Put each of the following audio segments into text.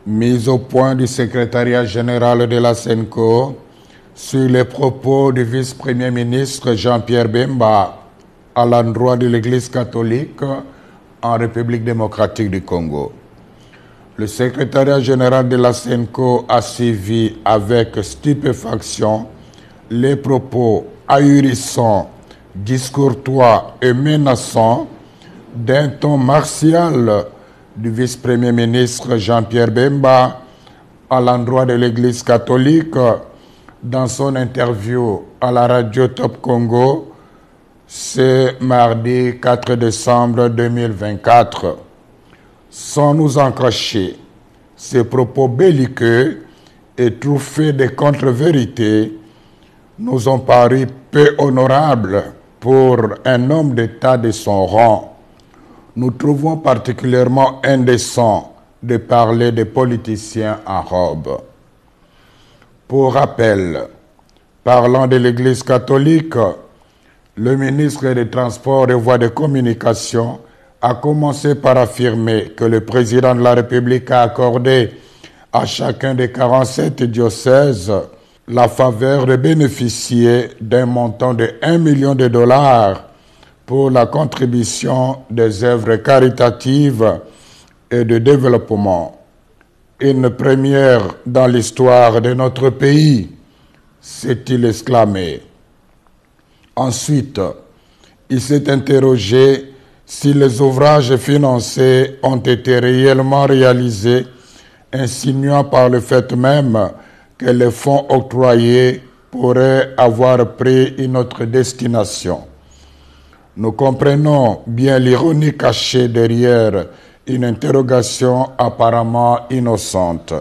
Mise au point du secrétariat général de la SENCO sur les propos du vice-premier ministre Jean-Pierre Bemba à l'endroit de l'Église catholique en République démocratique du Congo. Le secrétariat général de la SENCO a suivi avec stupéfaction les propos ahurissants, discourtois et menaçants d'un ton martial du vice-premier ministre Jean-Pierre Bemba à l'endroit de l'Église catholique dans son interview à la radio Top Congo ce mardi 4 décembre 2024. Sans nous en cacher, ces propos belliqueux et truffés de contre-vérités nous ont paru peu honorables pour un homme d'État de son rang. Nous trouvons particulièrement indécent de parler des politiciens en robe. Pour rappel, parlant de l'Église catholique, le ministre des Transports et Voies de Communication a commencé par affirmer que le président de la République a accordé à chacun des 47 diocèses la faveur de bénéficier d'un montant de 1 million de dollars pour la contribution des œuvres caritatives et de développement. Une première dans l'histoire de notre pays, s'est-il exclamé. Ensuite, il s'est interrogé si les ouvrages financés ont été réellement réalisés, insinuant par le fait même que les fonds octroyés pourraient avoir pris une autre destination. Nous comprenons bien l'ironie cachée derrière une interrogation apparemment innocente.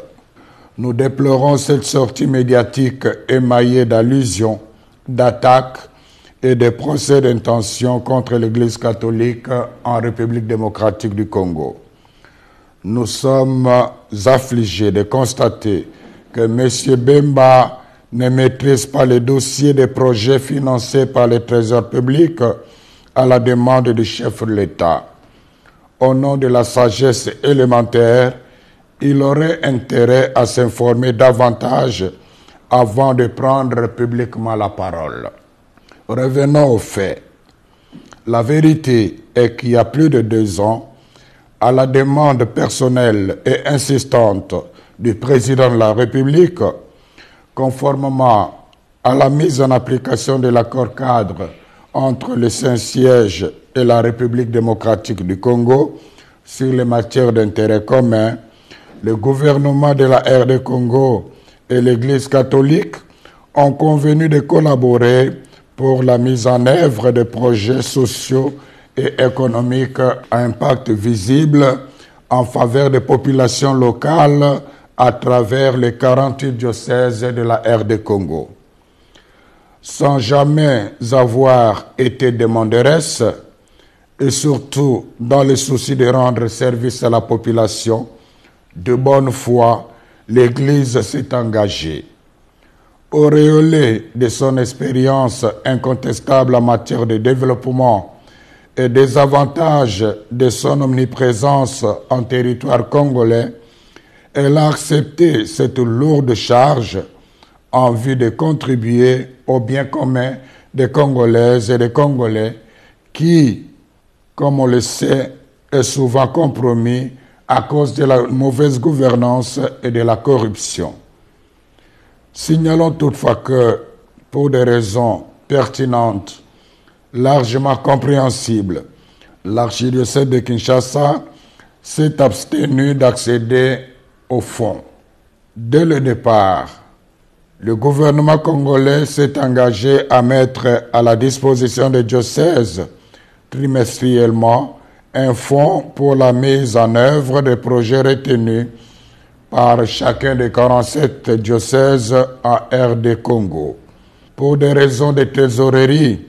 Nous déplorons cette sortie médiatique émaillée d'allusions, d'attaques et de procès d'intention contre l'Église catholique en République démocratique du Congo. Nous sommes affligés de constater que M. Bemba ne maîtrise pas les dossiers des projets financés par le Trésor public à la demande du chef de l'État. Au nom de la sagesse élémentaire, il aurait intérêt à s'informer davantage avant de prendre publiquement la parole. Revenons aux faits. La vérité est qu'il y a plus de 2 ans, à la demande personnelle et insistante du président de la République, conformément à la mise en application de l'accord cadre entre le Saint-Siège et la République démocratique du Congo sur les matières d'intérêt commun, le gouvernement de la RD Congo et l'Église catholique ont convenu de collaborer pour la mise en œuvre de projets sociaux et économiques à impact visible en faveur des populations locales à travers les 48 diocèses de la RD Congo. Sans jamais avoir été demanderesse, et surtout dans le souci de rendre service à la population, de bonne foi, l'Église s'est engagée. Auréolée de son expérience incontestable en matière de développement et des avantages de son omniprésence en territoire congolais, elle a accepté cette lourde charge en vue de contribuer au bien commun des Congolaises et des Congolais qui, comme on le sait, est souvent compromis à cause de la mauvaise gouvernance et de la corruption. Signalons toutefois que, pour des raisons pertinentes, largement compréhensibles, l'archidiocèse de Kinshasa s'est abstenu d'accéder au fonds. Dès le départ, le gouvernement congolais s'est engagé à mettre à la disposition des diocèses trimestriellement un fonds pour la mise en œuvre des projets retenus par chacun des 47 diocèses en RD Congo. Pour des raisons de trésorerie,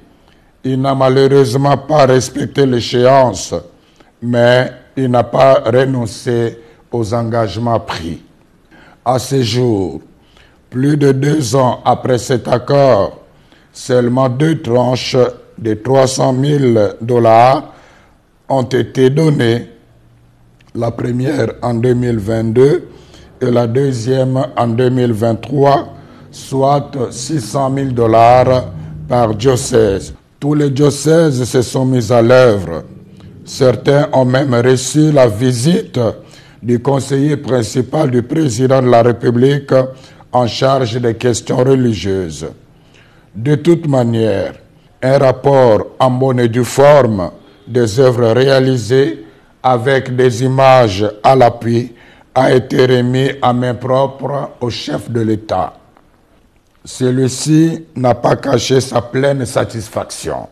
il n'a malheureusement pas respecté l'échéance, mais il n'a pas renoncé aux engagements pris. À ce jour, plus de 2 ans après cet accord, seulement 2 tranches de 300 000 dollars ont été données, la première en 2022 et la deuxième en 2023, soit $600,000 par diocèse. Tous les diocèses se sont mis à l'œuvre. Certains ont même reçu la visite du conseiller principal du président de la République en charge des questions religieuses. De toute manière, un rapport en bonne et due forme des œuvres réalisées avec des images à l'appui a été remis à main propre au chef de l'État. Celui-ci n'a pas caché sa pleine satisfaction.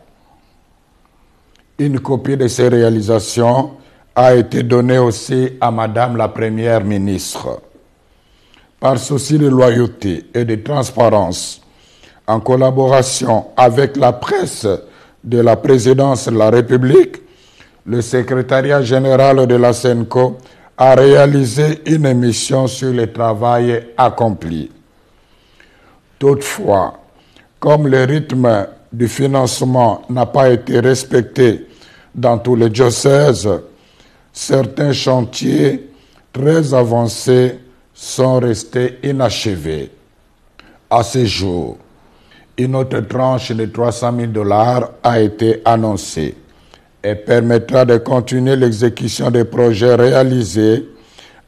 Une copie de ces réalisations a été donnée aussi à Madame la Première ministre. Par souci de loyauté et de transparence, en collaboration avec la presse de la présidence de la République, le secrétariat général de la SENCO a réalisé une émission sur le travail accompli. Toutefois, comme le rythme du financement n'a pas été respecté dans tous les diocèses, certains chantiers très avancés sont restés inachevés. À ce jour, une autre tranche de $300,000 a été annoncée et permettra de continuer l'exécution des projets réalisés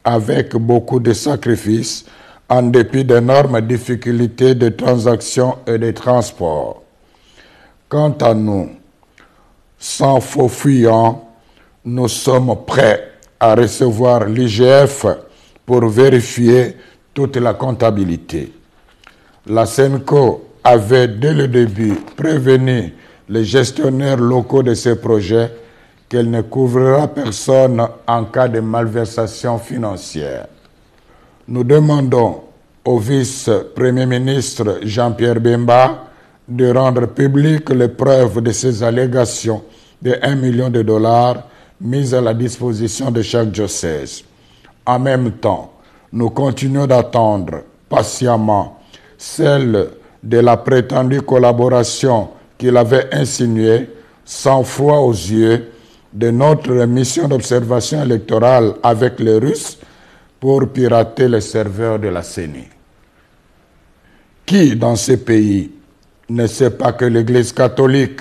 avec beaucoup de sacrifices en dépit d'énormes difficultés de transaction et de transport. Quant à nous, sans faux fuyant, nous sommes prêts à recevoir l'IGF pour vérifier toute la comptabilité. La SENCO avait dès le début prévenu les gestionnaires locaux de ces projets qu'elle ne couvrira personne en cas de malversation financière. Nous demandons au vice-premier ministre Jean-Pierre Bemba de rendre publiques les preuves de ces allégations de $1 million mises à la disposition de chaque diocèse. En même temps, nous continuons d'attendre patiemment celle de la prétendue collaboration qu'il avait insinuée, sans foi aux yeux, de notre mission d'observation électorale avec les Russes pour pirater les serveurs de la CENI. Qui, dans ces pays, ne sait pas que l'Église catholique,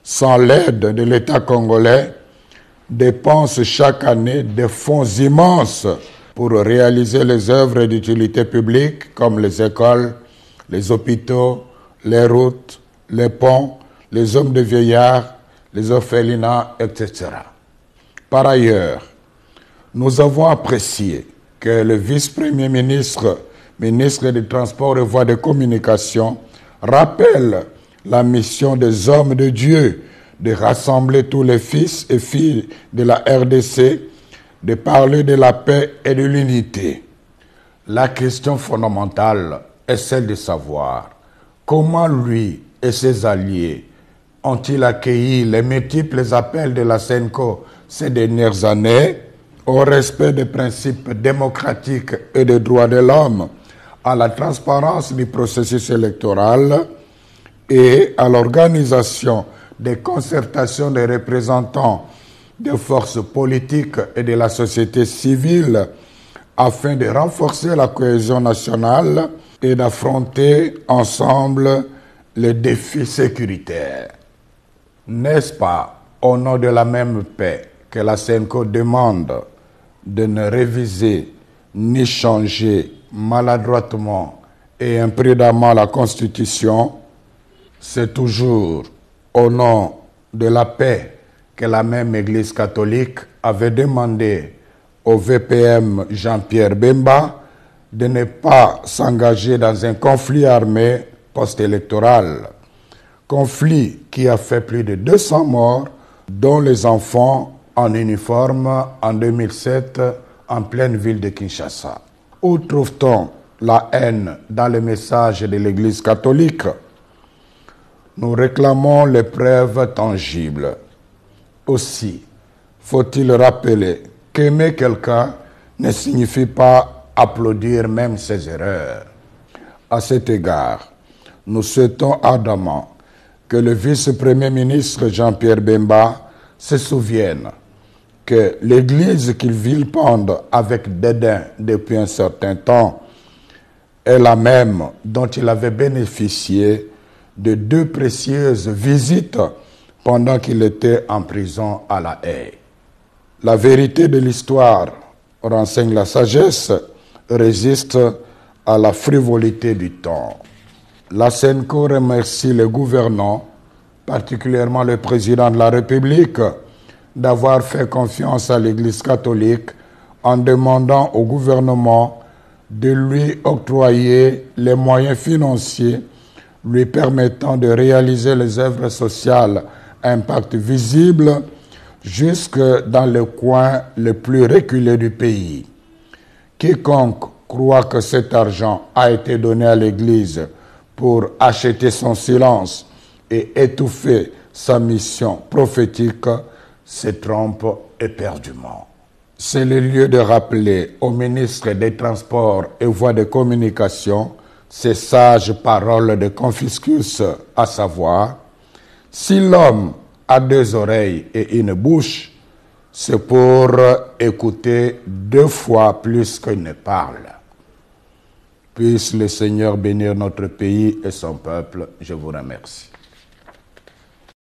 sans l'aide de l'État congolais, dépense chaque année des fonds immenses pour réaliser les œuvres d'utilité publique comme les écoles, les hôpitaux, les routes, les ponts, les hommes de vieillards, les orphelinats, etc. Par ailleurs, nous avons apprécié que le vice-premier ministre, ministre des Transports et Voies de Communication, rappelle la mission des hommes de Dieu de rassembler tous les fils et filles de la RDC, de parler de la paix et de l'unité. La question fondamentale est celle de savoir comment lui et ses alliés ont-ils accueilli les multiples appels de la SENCO ces dernières années au respect des principes démocratiques et des droits de l'homme, à la transparence du processus électoral et à l'organisation des concertations des représentants des forces politiques et de la société civile afin de renforcer la cohésion nationale et d'affronter ensemble les défis sécuritaires. N'est-ce pas au nom de la même paix que la SENCO demande de ne réviser ni changer maladroitement et imprudemment la Constitution? C'est toujours au nom de la paix que la même Église catholique avait demandé au VPM Jean-Pierre Bemba de ne pas s'engager dans un conflit armé post-électoral. Conflit qui a fait plus de 200 morts, dont les enfants en uniforme en 2007 en pleine ville de Kinshasa. Où trouve-t-on la haine dans les messages de l'Église catholique? Nous réclamons les preuves tangibles. Aussi, faut-il rappeler qu'aimer quelqu'un ne signifie pas applaudir même ses erreurs. À cet égard, nous souhaitons ardemment que le vice-premier ministre Jean-Pierre Bemba se souvienne que l'Église qu'il vilipende avec dédain depuis un certain temps est la même dont il avait bénéficié de 2 précieuses visites pendant qu'il était en prison à La Haye. La vérité de l'histoire renseigne la sagesse, résiste à la frivolité du temps. La SENCO remercie les gouvernants, particulièrement le président de la République, d'avoir fait confiance à l'Église catholique en demandant au gouvernement de lui octroyer les moyens financiers lui permettant de réaliser les œuvres sociales à impact visible jusque dans le coin le plus reculé du pays. Quiconque croit que cet argent a été donné à l'Église pour acheter son silence et étouffer sa mission prophétique se trompe éperdument. C'est le lieu de rappeler au ministre des Transports et Voies de Communication ces sages paroles de Confucius, à savoir: si l'homme a 2 oreilles et une bouche, c'est pour écouter 2 fois plus qu'il ne parle. Puisse le Seigneur bénir notre pays et son peuple. Je vous remercie.